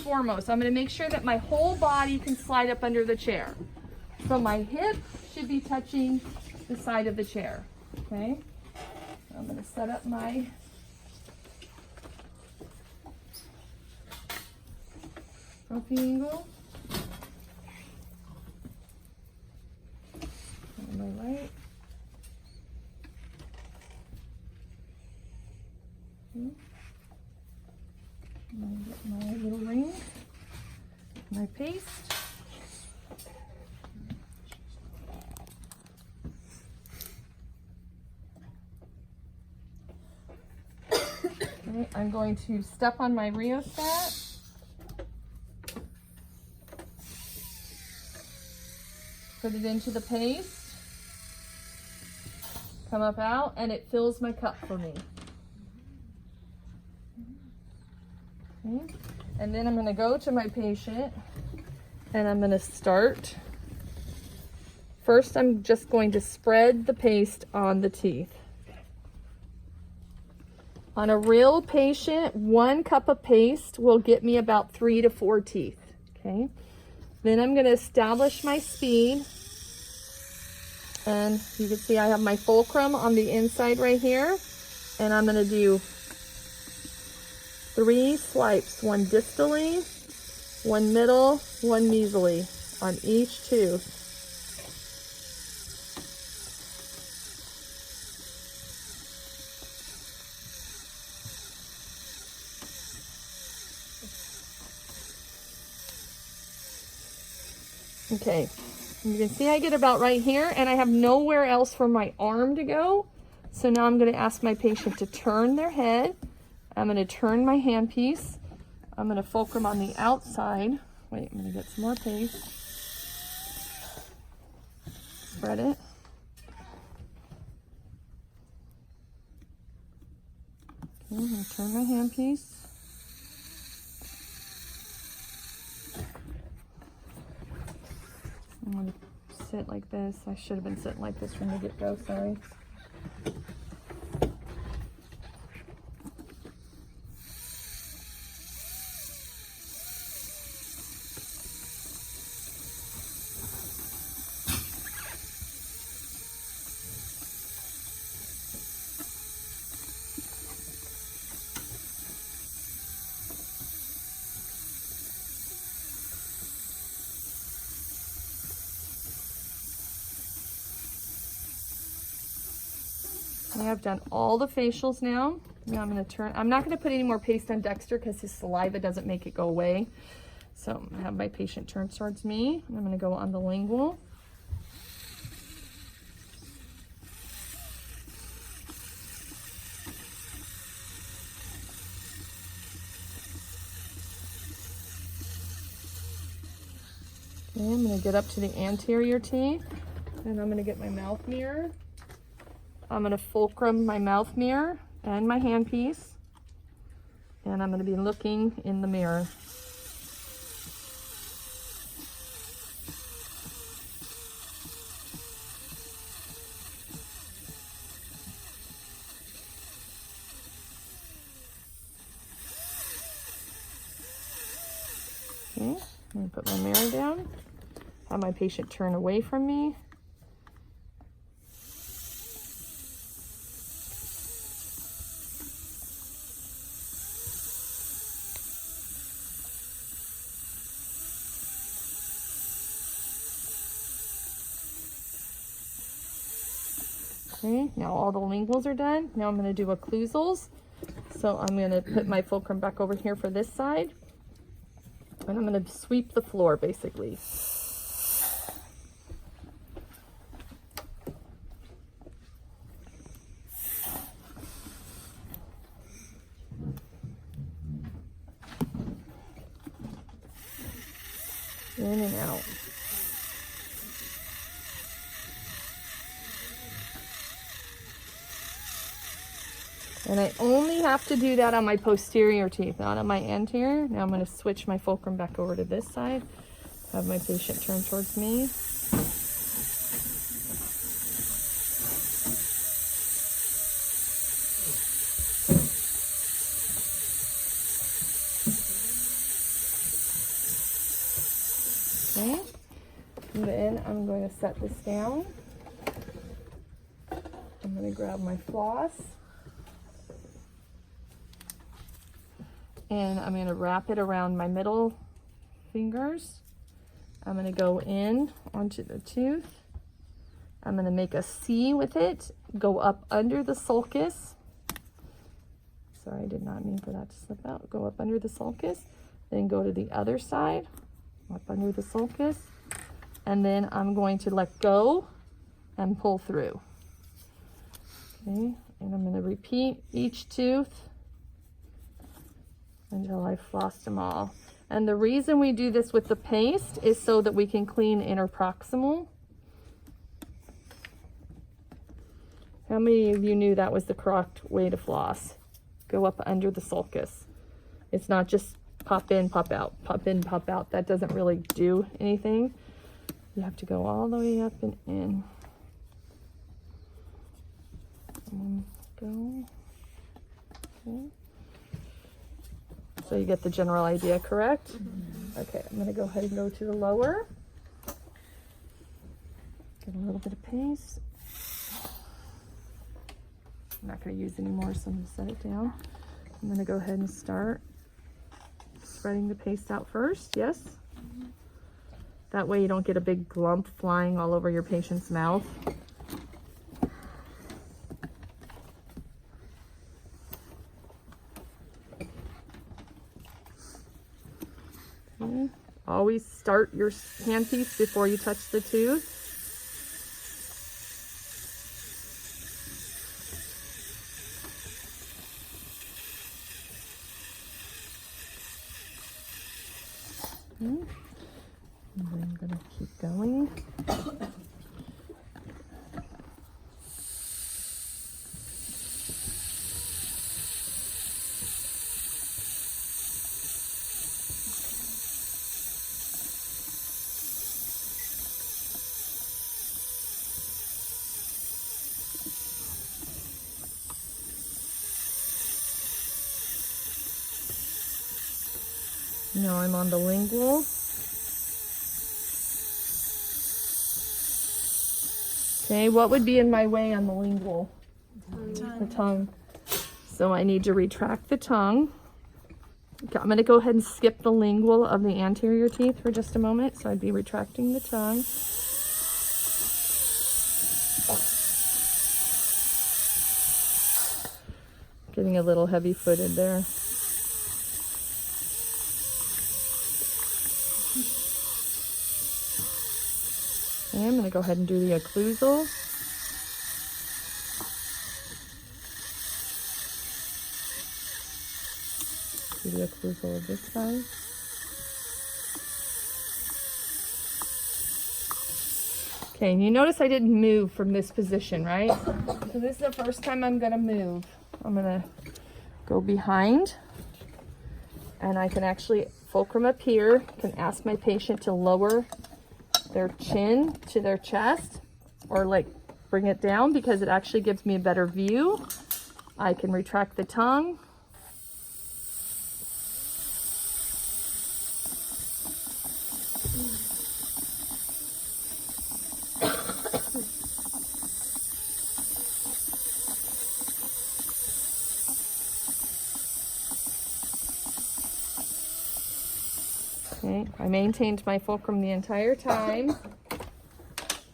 foremost. I'm going to make sure that my whole body can slide up under the chair. So my hip should be touching the side of the chair. Okay? I'm going to set up my trophy angle. On my right. Okay. I'm going to get my little ring, my paste. Okay, I'm going to step on my rheostat. Put it into the paste. Come up out, and it fills my cup for me. Okay. And then I'm going to go to my patient, and I'm going to start. First, I'm just going to spread the paste on the teeth. On a real patient, 1 cup of paste will get me about 3 to 4 teeth. Okay. Then I'm going to establish my speed. And you can see I have my fulcrum on the inside right here. And I'm going to do 3 swipes, 1 distally, 1 middle, 1 mesally on each tooth. Okay, you can see I get about right here, and I have nowhere else for my arm to go. So now I'm going to ask my patient to turn their head. I'm going to turn my handpiece. I'm going to fulcrum on the outside. Wait, I'm going to get some more paste. Spread it. Okay, I'm going to turn my handpiece. I'm going to sit like this. I should have been sitting like this from the get-go, sorry. I've done all the facials now. Now I'm going to turn. I'm not going to put any more paste on Dexter because his saliva doesn't make it go away. So I'm going to have my patient turn towards me. I'm going to go on the lingual. Okay, I'm going to get up to the anterior teeth, and I'm going to get my mouth mirror. I'm going to fulcrum my mouth mirror and my handpiece, and I'm going to be looking in the mirror. Okay, I'm going to put my mirror down, have my patient turn away from me. Okay, now all the linguals are done. Now I'm going to do occlusals. So I'm going to put my fulcrum back over here for this side. And I'm going to sweep the floor, basically. In and out. And I only have to do that on my posterior teeth, not on my anterior. Now I'm going to switch my fulcrum back over to this side. Have my patient turn towards me. Okay, and then I'm going to set this down. I'm going to grab my floss. And I'm going to wrap it around my middle fingers. I'm going to go in onto the tooth. I'm going to make a C with it, go up under the sulcus. Sorry, I did not mean for that to slip out. Go up under the sulcus, then go to the other side, up under the sulcus, and then I'm going to let go and pull through. Okay, and I'm going to repeat each tooth until I've flossed them all. And the reason we do this with the paste is so that we can clean interproximal. How many of you knew that was the correct way to floss? Go up under the sulcus. It's not just pop in, pop out, pop in, pop out. That doesn't really do anything. You have to go all the way up and in. And go. Okay. So you get the general idea, correct? Mm-hmm. Okay, I'm going to go ahead and go to the lower. Get a little bit of paste. I'm not going to use any more, so I'm going to set it down. I'm going to go ahead and start spreading the paste out first, yes? Mm-hmm. That way you don't get a big glump flying all over your patient's mouth. Okay. Always start your handpiece before you touch the tooth. Okay. And then I'm going to keep going. Now I'm on the lingual. Okay, what would be in my way on the lingual? The tongue. So I need to retract the tongue. Okay, I'm going to go ahead and skip the lingual of the anterior teeth for just a moment. So I'd be retracting the tongue. Getting a little heavy-footed there. Okay, I'm going to go ahead and do the occlusal. Do the occlusal of this side. Okay, and you notice I didn't move from this position, right? So this is the first time I'm going to move. I'm going to go behind, and I can actually fulcrum up here. Can ask my patient to lower their chin to their chest, or like bring it down, because it actually gives me a better view. I can retract the tongue. Okay, I maintained my fulcrum the entire time.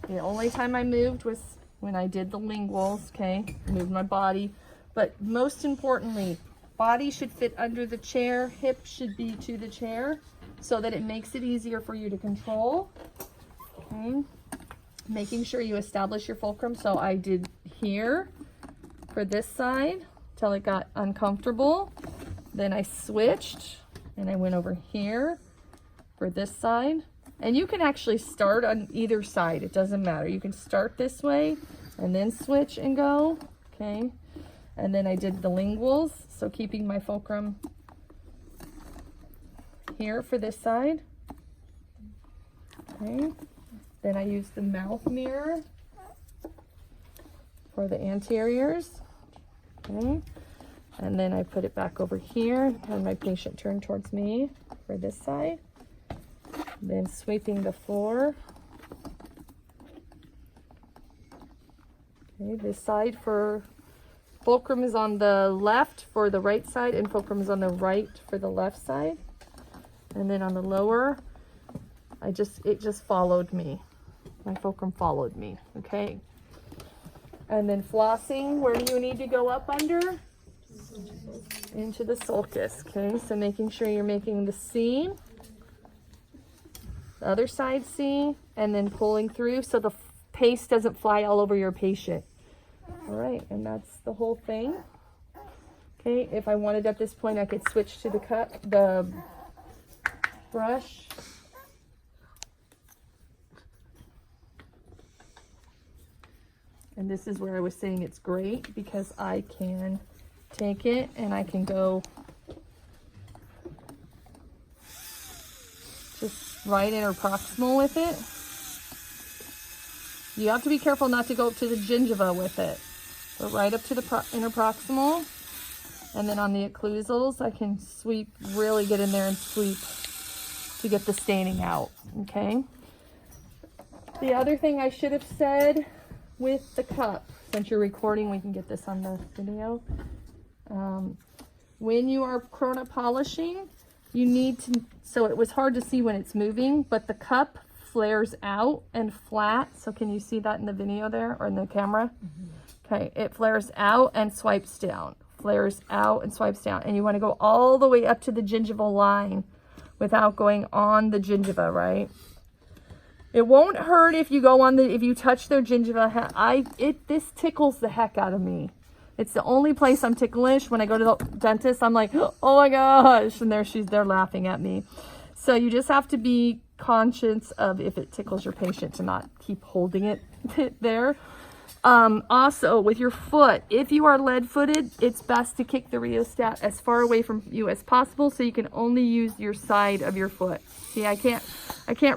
The only time I moved was when I did the linguals, okay? Moved my body. But most importantly, body should fit under the chair, hip should be to the chair, so that it makes it easier for you to control. Okay? Making sure you establish your fulcrum. So I did here for this side till it got uncomfortable. Then I switched and I went over here for this side. And you can actually start on either side. It doesn't matter. You can start this way and then switch and go. Okay. And then I did the linguals. So keeping my fulcrum here for this side. Okay. Then I used the mouth mirror for the anteriors. Okay. And then I put it back over here. Have my patient turn towards me for this side. Then sweeping the floor. Okay, this side for fulcrum is on the left for the right side, and fulcrum is on the right for the left side. And then on the lower, it just followed me. My fulcrum followed me, okay? And then flossing, where do you need to go up under? Into the sulcus, okay? So making sure you're making the C, the other side C, and then pulling through so the paste doesn't fly all over your patient. All right, and that's the whole thing. Okay, if I wanted at this point, I could switch to the brush. And this is where I was saying it's great because I can take it and I can go just right interproximal with it. You have to be careful not to go up to the gingiva with it, but right up to the interproximal. And then on the occlusals, I can sweep, really get in there and sweep to get the staining out, okay? The other thing I should have said with the cup, since you're recording, we can get this on the video. When you are Corona polishing, you need to, so it was hard to see when it's moving, but the cup flares out and flat. So can you see that in the video there or in the camera? Mm-hmm. Okay, it flares out and swipes down, flares out and swipes down. And you want to go all the way up to the gingival line without going on the gingiva, right? It won't hurt if you go on if you touch their gingiva. This tickles the heck out of me. It's the only place I'm ticklish. When I go to the dentist, I'm like, oh my gosh, and they're laughing at me. So you just have to be conscious of if it tickles your patient to not keep holding it there. Also, with your foot, if you are lead-footed, it's best to kick the rheostat as far away from you as possible so you can only use your side of your foot. See, I can't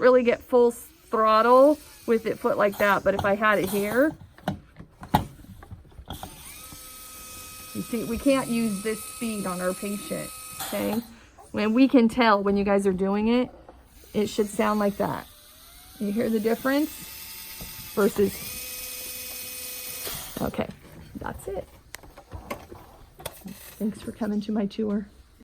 really get full throttle with it foot like that, but if I had it here, you see, we can't use this speed on our patient, okay? When we can tell when you guys are doing it, it should sound like that. You hear the difference versus, okay, that's it. Thanks for coming to my tour.